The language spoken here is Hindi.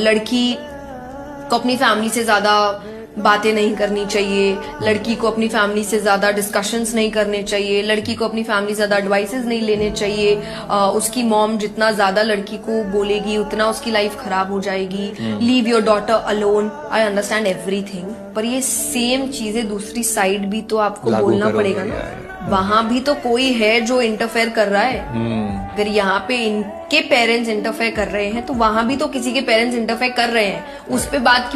लड़की को अपनी फैमिली से ज्यादा बातें नहीं करनी चाहिए, लड़की को अपनी फैमिली से ज्यादा डिस्कशंस नहीं करने चाहिए, लड़की को अपनी फैमिली से ज्यादा एडवाइसेस नहीं लेने चाहिए, उसकी मॉम जितना ज्यादा लड़की को बोलेगी उतना उसकी लाइफ खराब हो जाएगी, leave your daughter alone. I understand everything, पर ये सेम चीजें दूसरी साइड भी तो आपको बोलना पड़ेगा ना। वहां भी तो कोई है जो इंटरफेयर कर रहा है। अगर यहाँ पे इनके पेरेंट्स इंटरफेयर कर रहे हैं तो वहां भी तो किसी के पेरेंट्स इंटरफेयर कर रहे हैं, उस पे बात क्यों